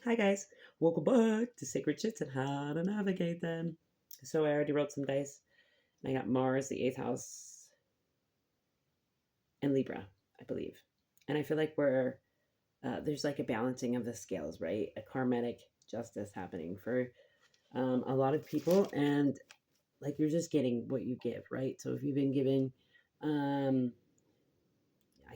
Hi guys, welcome back to Sacred Shits and how to navigate them. So I already rolled some dice, and I got Mars, the eighth house, and Libra, I believe. And I feel like there's like a balancing of the scales, right? A karmatic justice happening for a lot of people, and like you're just getting what you give, right? So if you've been given, I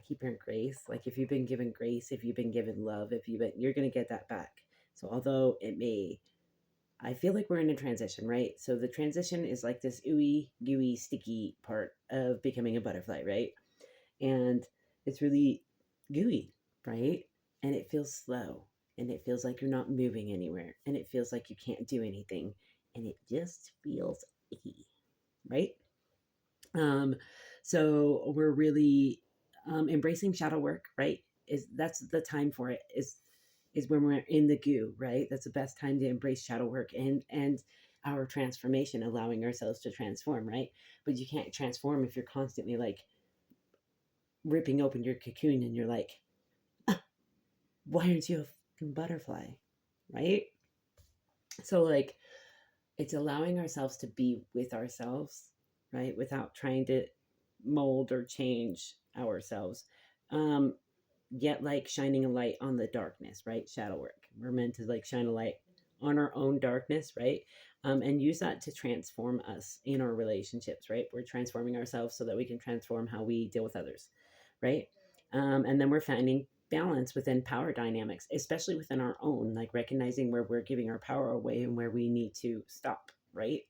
keep hearing grace. Like if you've been given grace, if you've been given love, you're gonna get that back. So although it may I feel like we're in a transition, right? So the transition is like this ooey, gooey, sticky part of becoming a butterfly, right? And it's really gooey, right? And it feels slow and it feels like you're not moving anywhere and it feels like you can't do anything and it just feels icky, right? Um, so we're really embracing shadow work, right? That's the time for it is when we're in the goo, right? That's the best time to embrace shadow work and our transformation, allowing ourselves to transform, right? But you can't transform if you're constantly like ripping open your cocoon and you're like, ah, why aren't you a fucking butterfly, right? So like it's allowing ourselves to be with ourselves, right? Without trying to mold or change ourselves. Um, Yet like shining a light on the darkness, right? Shadow work. We're meant to like shine a light on our own darkness, right? And use that to transform us in our relationships, right? We're transforming ourselves so that we can transform how we deal with others, right? And then we're finding balance within power dynamics, especially within our own, like recognizing where we're giving our power away and where we need to stop, right?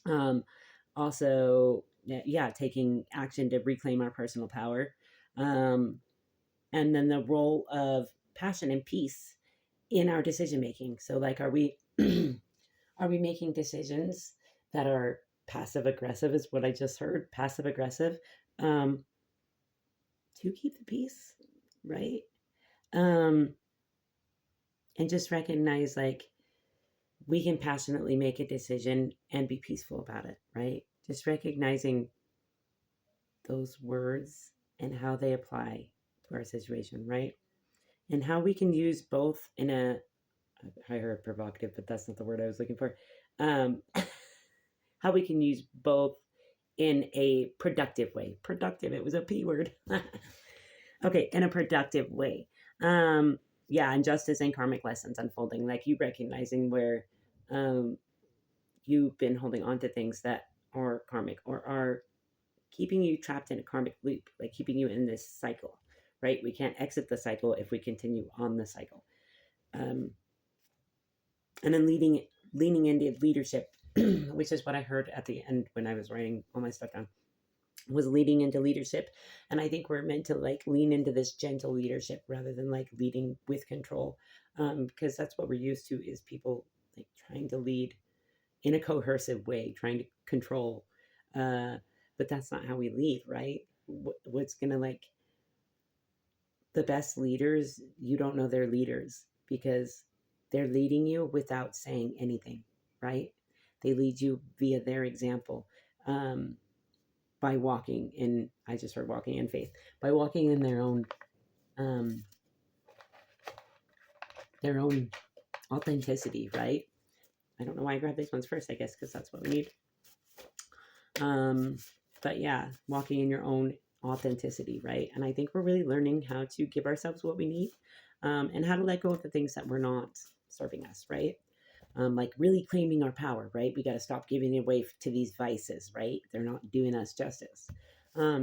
Um, Also, yeah, taking action to reclaim our personal power. Um, and then the role of passion and peace in our decision making. So like are we are we making decisions that are passive aggressive is what I just heard, passive aggressive, um to keep the peace, right? um and just recognize like we can passionately make a decision and be peaceful about it, right? Just recognizing those words and how they apply to our situation, right? And how we can use both in a I heard provocative, but that's not the word I was looking for. Um, how we can use both in a productive way. Productive, it was a P word. Okay, in a productive way. Yeah, and justice and karmic lessons unfolding, like you recognizing where um, you've been holding on to things that are karmic or are keeping you trapped in a karmic loop, like keeping you in this cycle, right? We can't exit the cycle if we continue on the cycle. Um, and then leaning into leadership, which is what I heard at the end when I was writing all my stuff down, was leading into leadership. And I think we're meant to like lean into this gentle leadership rather than like leading with control, because that's what we're used to is people like trying to lead in a coercive way, trying to control. Uh, but that's not how we lead, right? What's gonna like the best leaders, you don't know they're leaders because they're leading you without saying anything, right? They lead you via their example, um, by walking in, I just heard walking in faith, by walking in um, their own authenticity, right? I don't know why I grabbed these ones first, I guess, because that's what we need. Um, but yeah, walking in your own authenticity, right? And I think we're really learning how to give ourselves what we need, and how to let go of the things that were not serving us, right? Like really claiming our power, right? We got to stop giving it away to these vices, right? They're not doing us justice.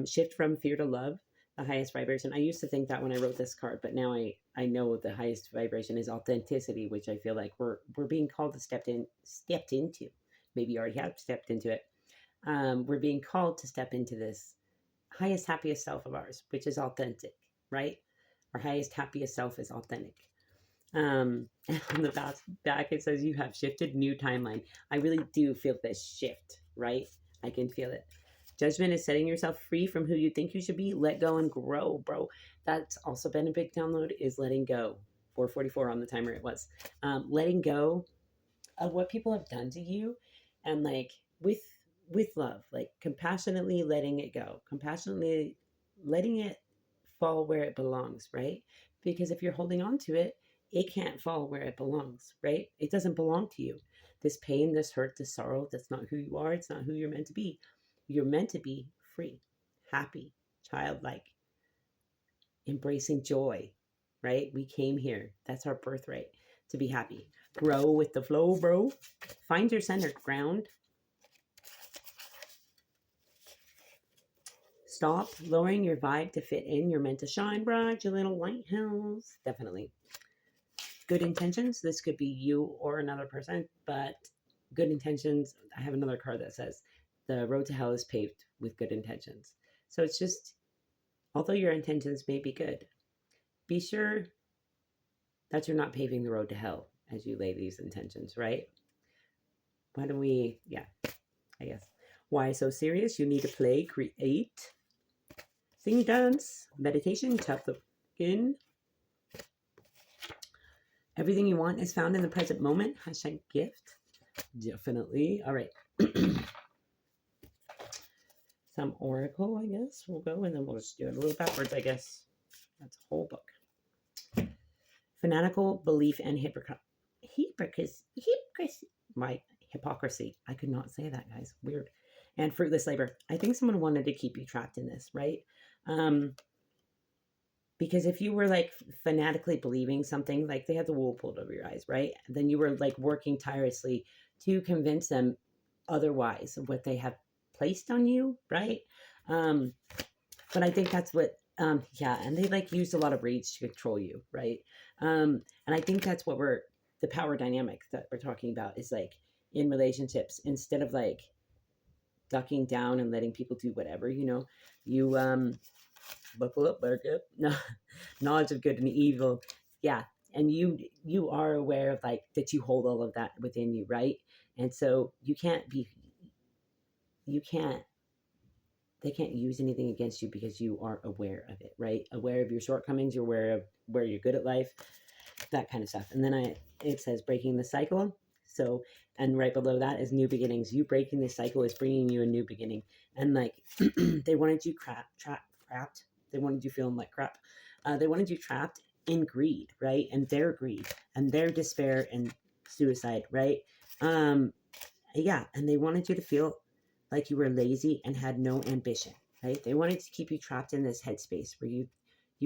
Shift from fear to love, the highest vibration. I used to think that when I wrote this card, but now I know the highest vibration is authenticity, which I feel like we're being called to stepped into. Maybe you already have stepped into it. We're being called to step into this highest, happiest self of ours, which is authentic, right? Our highest, happiest self is authentic. And on the back, it says you have shifted new timeline. I really do feel this shift, right? I can feel it. Judgment is setting yourself free from who you think you should be. Let go and grow, bro. That's also been a big download is letting go. 444 on the timer it was. Letting go of what people have done to you and like with with love, like compassionately letting it go, compassionately letting it fall where it belongs, right? Because if you're holding on to it, it can't fall where it belongs, right? It doesn't belong to you. This pain, this hurt, this sorrow, that's not who you are. It's not who you're meant to be. You're meant to be free, happy, childlike, embracing joy, right? We came here. That's our birthright, to be happy. Grow with the flow, bro. Find your center ground. Stop lowering your vibe to fit in. You're meant to shine bright, your little lighthouse. Definitely. Good intentions. This could be you or another person, but good intentions. I have another card that says the road to hell is paved with good intentions. So it's just, although your intentions may be good, be sure that you're not paving the road to hell as you lay these intentions, right? Why don't we, yeah, I guess. Why so serious? You need to play, create, sing, dance, meditation, tap the skin. Everything you want is found in the present moment. Hashtag gift. Definitely. All right. Some oracle, I guess. We'll go and then we'll just do it a little backwards, I guess. That's a whole book. Fanatical belief and hypocrisy. Hypocrisy. I could not say that, guys. Weird. And fruitless labor. I think someone wanted to keep you trapped in this, right? Because if you were like fanatically believing something, like they had the wool pulled over your eyes, right? Then you were like working tirelessly to convince them otherwise of what they have placed on you, right? But I think that's what, yeah, and they like used a lot of rage to control you, right? And I think that's what the power dynamic that we're talking about is like in relationships, instead of like ducking down and letting people do whatever, you buckle up, buttercup. No, knowledge of good and evil. Yeah. And you are aware of like that you hold all of that within you, right? And so they can't use anything against you because you are aware of it, right? Aware of your shortcomings, you're aware of where you're good at life, that kind of stuff. And then it says breaking the cycle. So, and right below that is new beginnings. You breaking this cycle is bringing you a new beginning. And like, they wanted you trapped. They wanted you feeling like crap. They wanted you trapped in greed, right? And their greed and their despair and suicide, right? Yeah. And they wanted you to feel like you were lazy and had no ambition, right? They wanted to keep you trapped in this headspace where you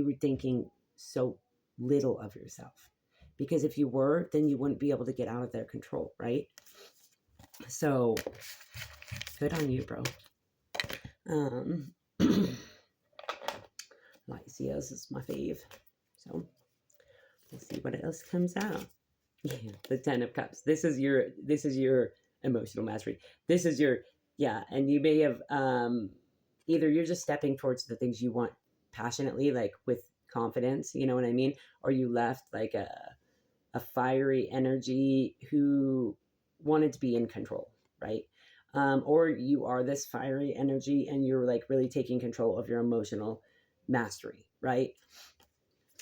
were thinking so little of yourself. Because if you were, then you wouldn't be able to get out of their control, right? So, good on you, bro. Lysias is my fave. So, we'll see what else comes out. Yeah, the 10 of Cups. This is your emotional mastery. This is your, yeah, and you may have, either you're just stepping towards the things you want passionately, like with confidence, you know what I mean? Or you left like a fiery energy who wanted to be in control, right? Or you are this fiery energy and you're like really taking control of your emotional mastery, right?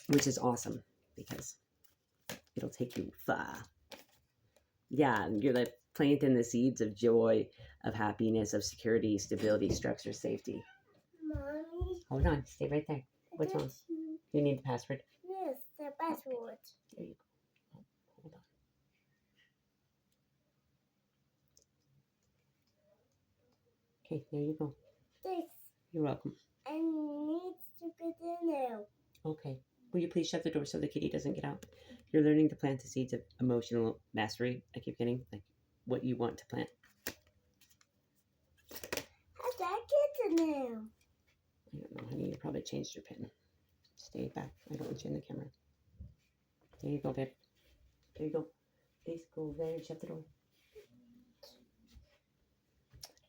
Which is awesome because it'll take you far. Yeah, you're like planting the seeds of joy, of happiness, of security, stability, structure, safety. Mommy. Hold on, stay right there. What's wrong? You need the password? Yes, the password. There you go. Hold on. Okay, there you go. Thanks. You're welcome. I need to get in now. Okay. Will you please shut the door so the kitty doesn't get out? You're learning to plant the seeds of emotional mastery. I keep getting like what you want to plant. How did I get in now? I don't know, honey. You probably changed your pin. Stay back. I don't want you in the camera. There you go, babe. There you go. Please go there and shut the door.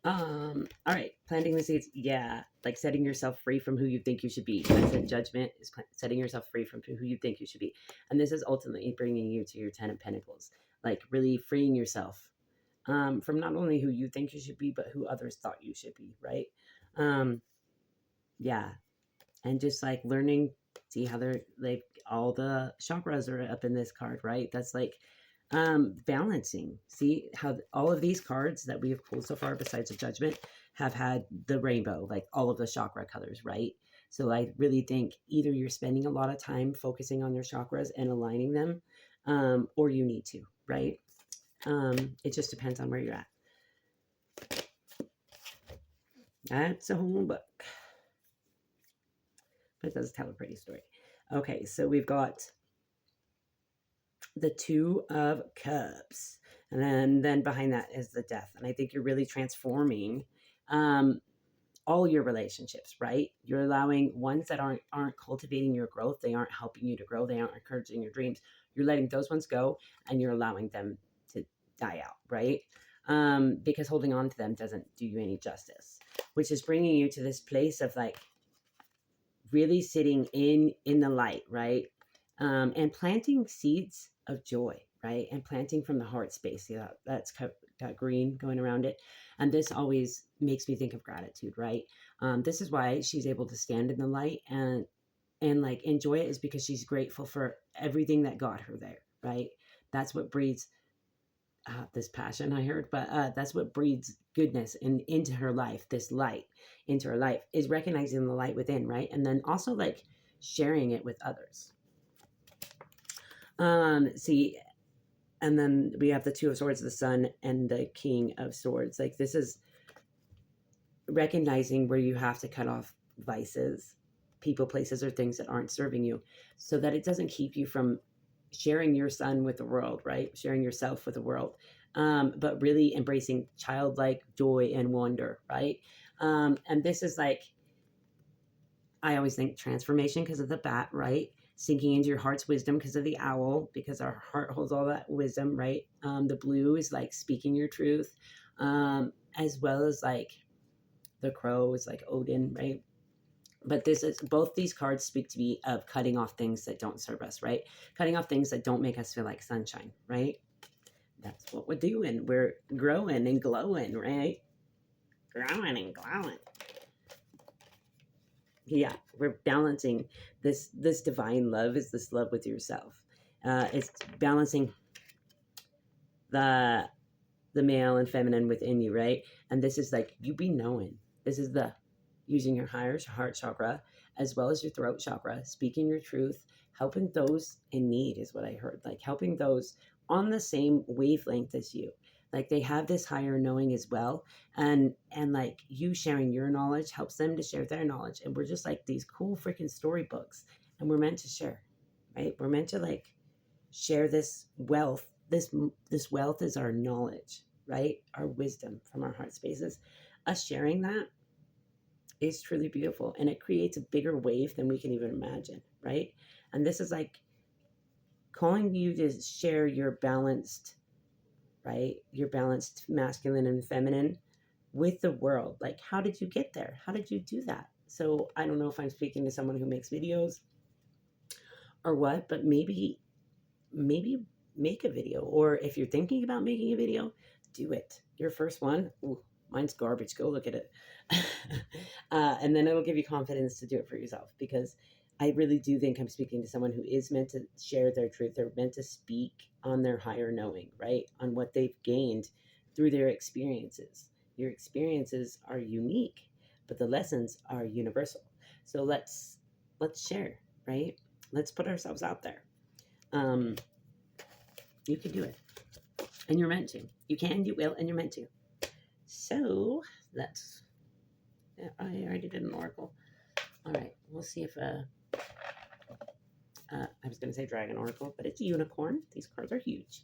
All right, planting the seeds. Yeah, like setting yourself free from who you think you should be. That's a judgment, is setting yourself free from who you think you should be. And this is ultimately bringing you to your 10 of Pentacles, like really freeing yourself from not only who you think you should be, but who others thought you should be, right? Yeah, and just like learning, see how they're like all the chakras are up in this card, right? That's like balancing. See how all of these cards that we have pulled so far, besides the Judgment, have had the rainbow, like all of the chakra colors, right? So I really think either you're spending a lot of time focusing on your chakras and aligning them, or you need to, right? It just depends on where you're at. That's a whole book, but it does tell a pretty story. Okay, so we've got the Two of Cups, and then behind that is the Death. And I think you're really transforming all your relationships, right? You're allowing ones that aren't cultivating your growth. They aren't helping you to grow. They aren't encouraging your dreams. You're letting those ones go, and you're allowing them to die out, right? Because holding on to them doesn't do you any justice, which is bringing you to this place of like really sitting in the light, right? And planting seeds of joy, right? And planting from the heart space. Yeah, that's got green going around it. And this always makes me think of gratitude, right? This is why she's able to stand in the light and like enjoy it, is because she's grateful for everything that got her there, right? That's what breeds this passion, I heard, but that's what breeds goodness into her life. This light into her life is recognizing the light within, right? And then also like sharing it with others. See, and then we have the Two of Swords, the Sun, and the King of Swords. Like this is recognizing where you have to cut off vices, people, places, or things that aren't serving you, so that it doesn't keep you from sharing your sun with the world, right? Sharing yourself with the world, but really embracing childlike joy and wonder, right? And this is like, I always think transformation because of the bat, right? Sinking into your heart's wisdom because of the owl, because our heart holds all that wisdom, right? The blue is like speaking your truth, as well as like the crow is like Odin, right? But this is, both these cards speak to me of cutting off things that don't serve us, right? Cutting off things that don't make us feel like sunshine, right? That's what we're doing. We're growing and glowing, right? Growing and glowing. Yeah, we're balancing this divine love is this love with yourself. It's balancing the male and feminine within you, right? And this is like you be knowing. This is the using your higher heart chakra as well as your throat chakra, speaking your truth, helping those in need is what I heard. Like helping those on the same wavelength as you. Like they have this higher knowing as well. And like you sharing your knowledge helps them to share their knowledge. And we're just like these cool freaking storybooks. And we're meant to share, right? We're meant to like share this wealth. This wealth is our knowledge, right? Our wisdom from our heart spaces. Us sharing that is truly beautiful, and it creates a bigger wave than we can even imagine, right? And this is like calling you to share your balanced, right? Your balanced masculine and feminine with the world. Like, how did you get there? How did you do that? So I don't know if I'm speaking to someone who makes videos or what, but maybe make a video, or if you're thinking about making a video, do it. Your first one, ooh, mine's garbage. Go look at it. And then it'll give you confidence to do it for yourself, because I really do think I'm speaking to someone who is meant to share their truth. They're meant to speak on their higher knowing, right? On what they've gained through their experiences. Your experiences are unique, but the lessons are universal. So let's share, right? Let's put ourselves out there. You can do it. And you're meant to. You can, you will, and you're meant to. So that's, I already did an oracle. All right, we'll see if, I was going to say dragon oracle, but it's unicorn. These cards are huge.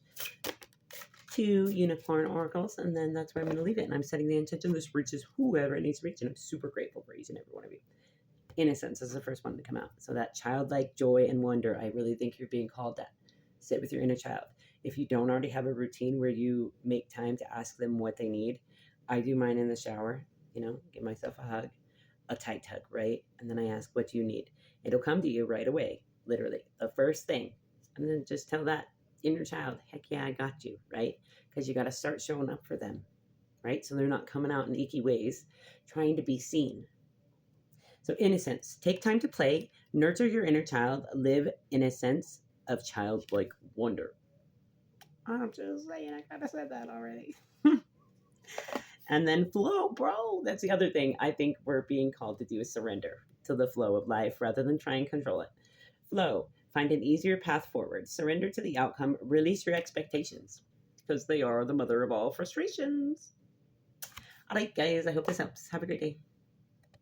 2 unicorn oracles, and then that's where I'm going to leave it. And I'm setting the intention this reaches whoever it needs to reach, and I'm super grateful for each and every one of you. Innocence is the first one to come out. So that childlike joy and wonder, I really think you're being called to sit with your inner child. If you don't already have a routine where you make time to ask them what they need, I do mine in the shower, give myself a hug, a tight hug, right? And then I ask, what do you need? It'll come to you right away, literally, the first thing. And then just tell that inner child, heck yeah, I got you, right? Because you got to start showing up for them, right? So they're not coming out in icky ways, trying to be seen. So innocence, take time to play, nurture your inner child, live in a sense of childlike wonder. I'm just saying, I kind of said that already. And then flow, bro. That's the other thing I think we're being called to do, is surrender. to the flow of life rather than try and control it. Flow. Find an easier path forward. Surrender to the outcome. Release your expectations because they are the mother of all frustrations. All right, guys, I hope this helps. Have a great day.